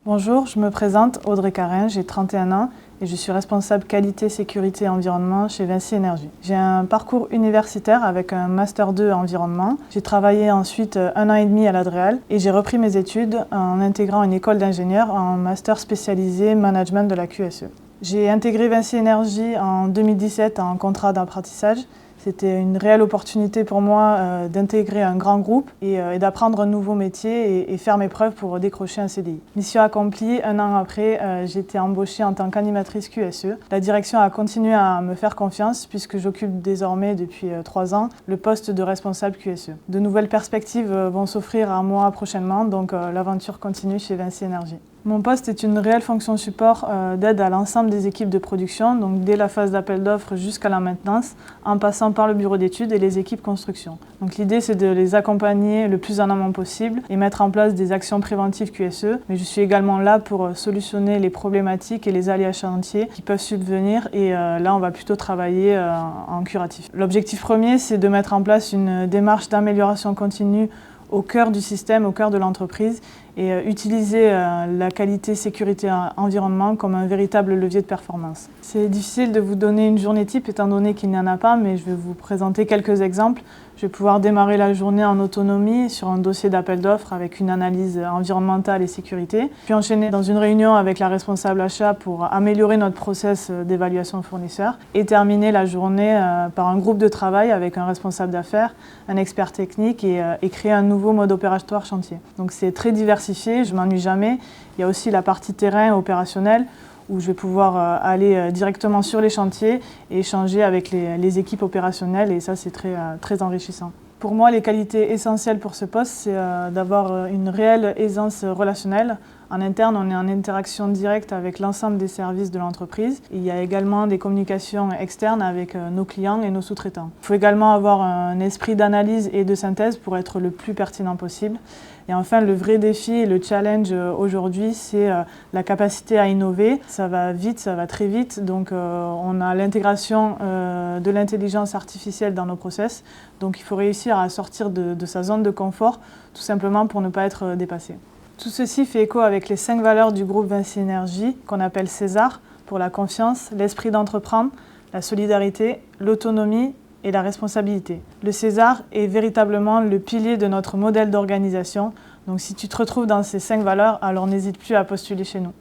Bonjour, je me présente Audrey Carin, j'ai 31 ans et je suis responsable qualité, sécurité et environnement chez Vinci Énergie. J'ai un parcours universitaire avec un Master 2 environnement. J'ai travaillé ensuite 1 an et demi à l'Adréal et j'ai repris mes études en intégrant une école d'ingénieur en Master spécialisé management de la QSE. J'ai intégré Vinci Énergie en 2017 en contrat d'apprentissage. C'était une réelle opportunité pour moi d'intégrer un grand groupe et d'apprendre un nouveau métier et faire mes preuves pour décrocher un CDI. Mission accomplie, 1 an après, j'ai été embauchée en tant qu'animatrice QSE. La direction a continué à me faire confiance puisque j'occupe désormais depuis 3 ans le poste de responsable QSE. De nouvelles perspectives vont s'offrir à moi prochainement, donc l'aventure continue chez Vinci Énergie. Mon poste est une réelle fonction support d'aide à l'ensemble des équipes de production, donc dès la phase d'appel d'offres jusqu'à la maintenance, en passant par le bureau d'études et les équipes construction. Donc l'idée c'est de les accompagner le plus en amont possible et mettre en place des actions préventives QSE, mais je suis également là pour solutionner les problématiques et les aléas chantiers qui peuvent subvenir et là on va plutôt travailler en curatif. L'objectif premier c'est de mettre en place une démarche d'amélioration continue au cœur du système, au cœur de l'entreprise et utiliser la qualité, sécurité, environnement comme un véritable levier de performance. C'est difficile de vous donner une journée type étant donné qu'il n'y en a pas, mais je vais vous présenter quelques exemples. Je vais pouvoir démarrer la journée en autonomie sur un dossier d'appel d'offres avec une analyse environnementale et sécurité, puis enchaîner dans une réunion avec la responsable achat pour améliorer notre process d'évaluation fournisseur et terminer la journée par un groupe de travail avec un responsable d'affaires, un expert technique et créer un nouveau mode opératoire chantier. Donc c'est très diversifié, je m'ennuie jamais. Il y a aussi la partie terrain opérationnel où je vais pouvoir aller directement sur les chantiers et échanger avec les équipes opérationnelles et ça c'est très enrichissant. Pour moi, les qualités essentielles pour ce poste, c'est d'avoir une réelle aisance relationnelle. En interne, on est en interaction directe avec l'ensemble des services de l'entreprise. Il y a également des communications externes avec nos clients et nos sous-traitants. Il faut également avoir un esprit d'analyse et de synthèse pour être le plus pertinent possible. Et enfin, le vrai défi et le challenge aujourd'hui, c'est la capacité à innover. Ça va vite, ça va très vite. Donc, on a l'intégration de l'intelligence artificielle dans nos process. Donc, il faut réussir à sortir de sa zone de confort, tout simplement pour ne pas être dépassé. Tout ceci fait écho avec les 5 valeurs du groupe Vinci Énergie, qu'on appelle César, pour la confiance, l'esprit d'entreprendre, la solidarité, l'autonomie et la responsabilité. Le César est véritablement le pilier de notre modèle d'organisation. Donc si tu te retrouves dans ces 5 valeurs, alors n'hésite plus à postuler chez nous.